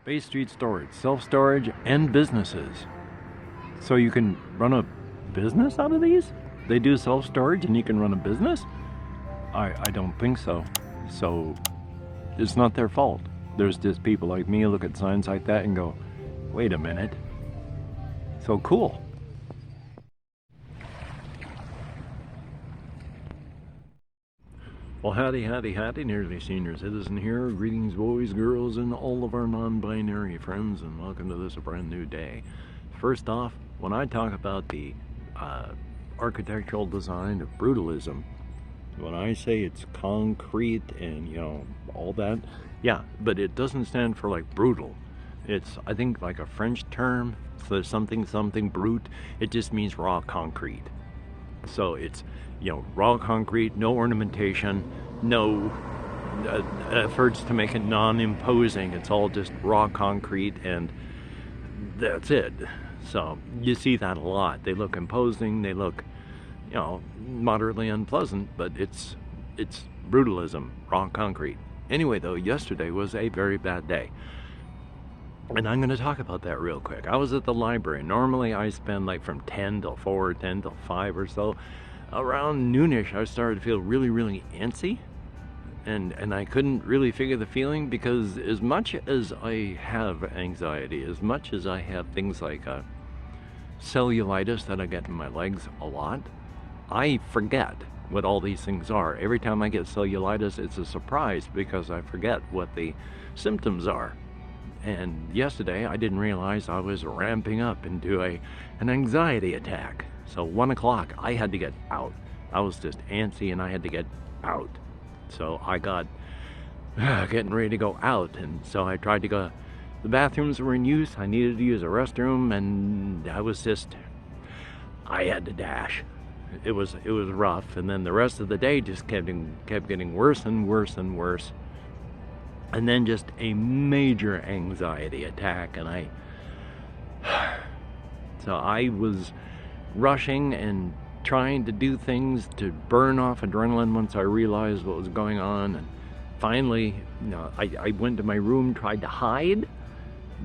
Bay Street Storage, self-storage and businesses. So you can run a business out of these? They do self-storage and you can run a business? I don't think so. So it's not their fault. There's just people like me who look at signs like that and go, wait a minute. So cool. Well, howdy, nearly senior citizen here. Greetings, boys, girls, and all of our non-binary friends, and welcome to this brand new day. First off, when I talk about the architectural design of brutalism, when I say it's concrete and, you know, all that, yeah, but it doesn't stand for like brutal. It's, I think, like a French term, so something brute. It just means raw concrete. So it's, you know, raw concrete, no ornamentation, no efforts to make it non-imposing. It's all just raw concrete and that's it. So you see that a lot. They look imposing, they look, you know, moderately unpleasant, but it's brutalism, raw concrete. Anyway, though, yesterday was a very bad day. And I'm going to talk about that real quick. I was at the library. Normally I spend like from 10 till 4, 10 till 5 or so. Around noonish I started to feel really antsy. And I couldn't really figure the feeling, because as much as I have anxiety, as much as I have things like cellulitis that I get in my legs a lot, I forget what all these things are. Every time I get cellulitis, it's a surprise because I forget what the symptoms are. And yesterday I didn't realize I was ramping up into an anxiety attack. So 1 o'clock I had to get out. I was just antsy and I had to get out. So I got getting ready to go out, and so I tried to go. The bathrooms were in use. I needed to use a restroom, and I had to dash. It was rough, and then the rest of the day just kept getting worse and worse and worse. And then just a major anxiety attack, and so I was rushing and trying to do things to burn off adrenaline once I realized what was going on. And finally, you know, I went to my room, tried to hide,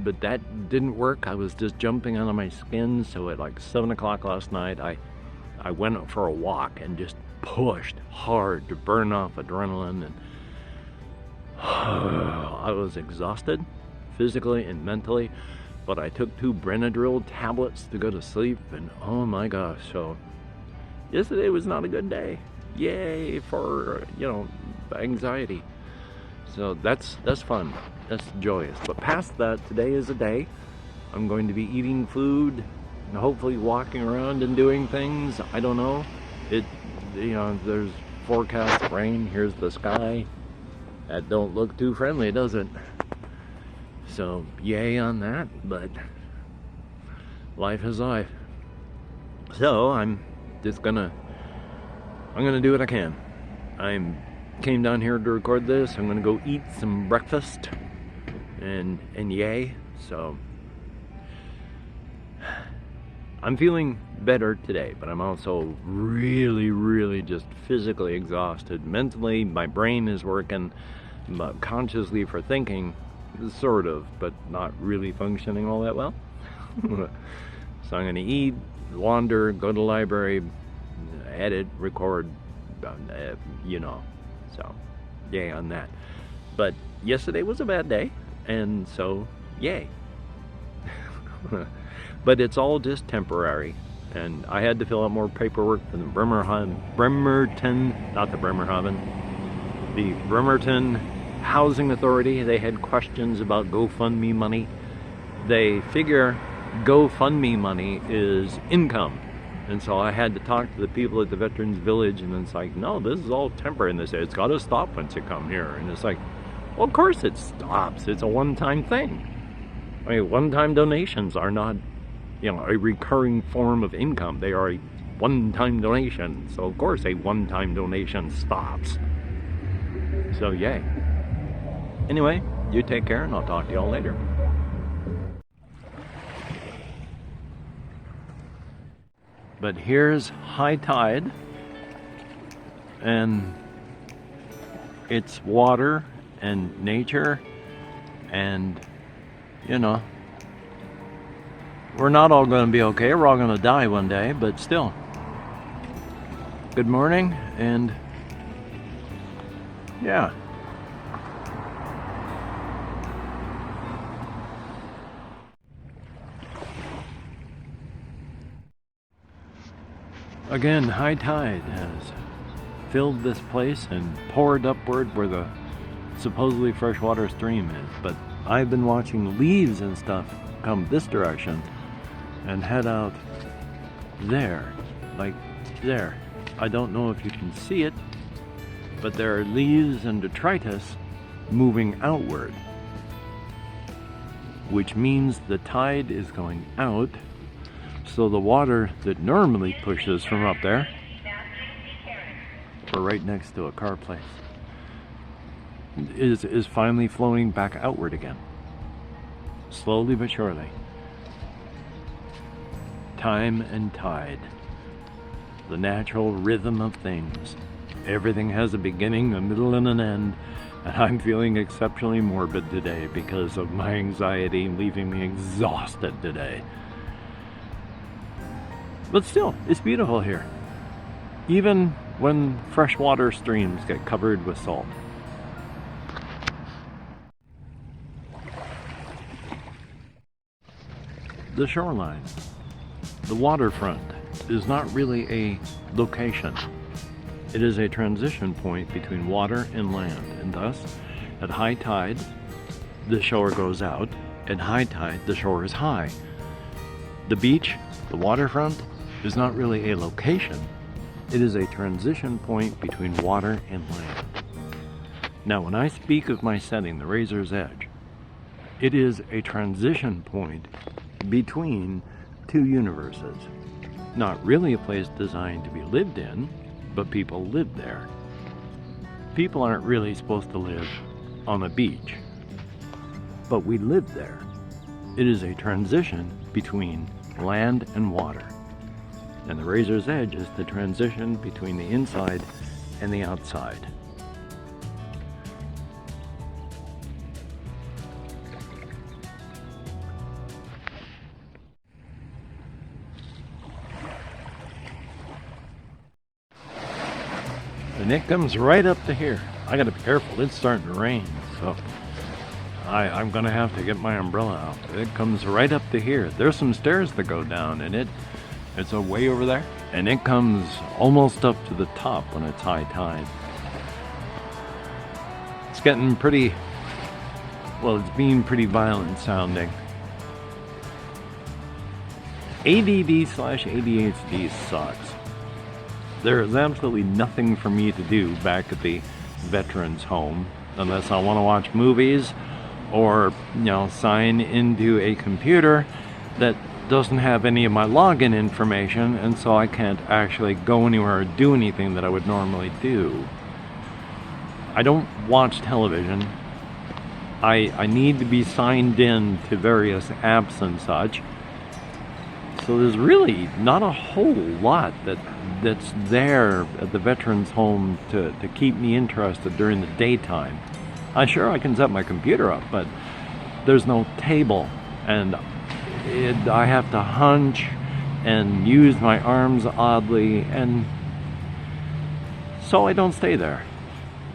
but that didn't work. I was just jumping out of my skin. So at like 7 o'clock last night, I went for a walk and just pushed hard to burn off adrenaline, and I was exhausted physically and mentally, but I took 2 Benadryl tablets to go to sleep, and oh my gosh. So yesterday was not a good day. Yay for, you know, anxiety. So that's fun. That's joyous. But past that, today is a day. I'm going to be eating food and hopefully walking around and doing things. I don't know. You know, there's forecast rain. Here's the sky. That don't look too friendly, does it? So yay on that, but life is life. So I'm gonna do what I can. I came down here to record this. I'm gonna go eat some breakfast and yay. So I'm feeling better today, but I'm also really just physically exhausted. Mentally, my brain is working, but consciously for thinking, sort of, but not really functioning all that well. So I'm gonna eat, wander, go to the library, edit, record, you know, so yay on that. But yesterday was a bad day, and so yay. But it's all just temporary, and I had to fill out more paperwork for the Bremerton Housing Authority. They had questions about GoFundMe money. They figure GoFundMe money is income, and so I had to talk to the people at the Veterans Village, and it's like, no, this is all temporary, and they say it's got to stop once you come here. And it's like, well, of course it stops. It's a one-time thing. I mean, one-time donations are not, you know, a recurring form of income. They are a one-time donation. So of course a one-time donation stops. So yay. Anyway, you take care, and I'll talk to y'all later. But here's high tide, and it's water and nature and you know, we're not all going to be okay. We're all going to die one day, but still. Good morning, and yeah. Again, high tide has filled this place and poured upward where the supposedly freshwater stream is. But I've been watching leaves and stuff come this direction and head out there, like there. I don't know if you can see it, but there are leaves and detritus moving outward, which means the tide is going out. So the water that normally pushes from up there, we're right next to a car place, is finally flowing back outward again. Slowly but surely. Time and tide. The natural rhythm of things. Everything has a beginning, a middle, and an end. And I'm feeling exceptionally morbid today because of my anxiety leaving me exhausted today. But still, it's beautiful here. Even when freshwater streams get covered with salt. The shoreline, the waterfront, is not really a location. It is a transition point between water and land, and thus, at high tide, the shore goes out. At high tide, the shore is high. The beach, the waterfront, is not really a location. It is a transition point between water and land. Now, when I speak of my setting, the Razor's Edge, it is a transition point between two universes. Not really a place designed to be lived in, but people live there. People aren't really supposed to live on a beach, but we live there. It is a transition between land and water. And the Razor's Edge is the transition between the inside and the outside. And it comes right up to here. I gotta be careful, it's starting to rain, so I'm gonna have to get my umbrella out. It comes right up to here. There's some stairs that go down, and it's a way over there, and it comes almost up to the top when it's high tide. It's getting pretty, well, it's being pretty violent sounding. ADD/ADHD sucks. There is absolutely nothing for me to do back at the veterans home unless I want to watch movies or, sign into a computer that doesn't have any of my login information, and so I can't actually go anywhere or do anything that I would normally do. I don't watch television. I need to be signed in to various apps and such. So there's really not a whole lot that's there at the veterans home to keep me interested during the daytime. I can set my computer up, but there's no table, and I have to hunch and use my arms oddly, and so I don't stay there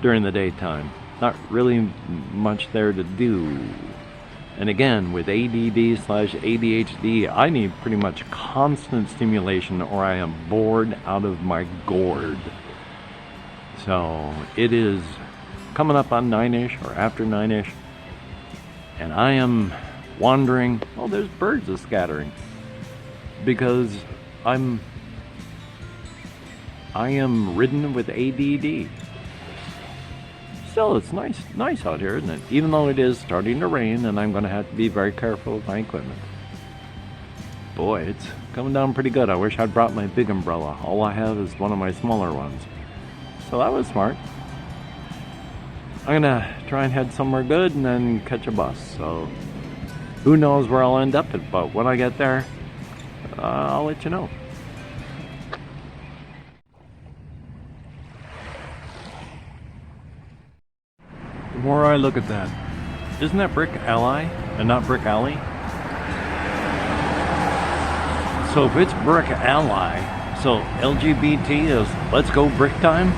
during the daytime. Not really much there to do. And again, with ADD/ADHD, I need pretty much constant stimulation or I am bored out of my gourd. So it is coming up on 9-ish or after 9-ish, and I am wandering. Oh, there's birds are scattering because I am ridden with ADD. Still, it's nice out here, isn't it? Even though it is starting to rain, and I'm going to have to be very careful with my equipment. Boy, it's coming down pretty good. I wish I'd brought my big umbrella. All I have is one of my smaller ones. So that was smart. I'm going to try and head somewhere good and then catch a bus. So who knows where I'll end up at, but when I get there, I'll let you know. The more I look at that, Isn't that Brick Ally and not Brick Alley? So if it's Brick Ally, so LGBT is let's go brick time?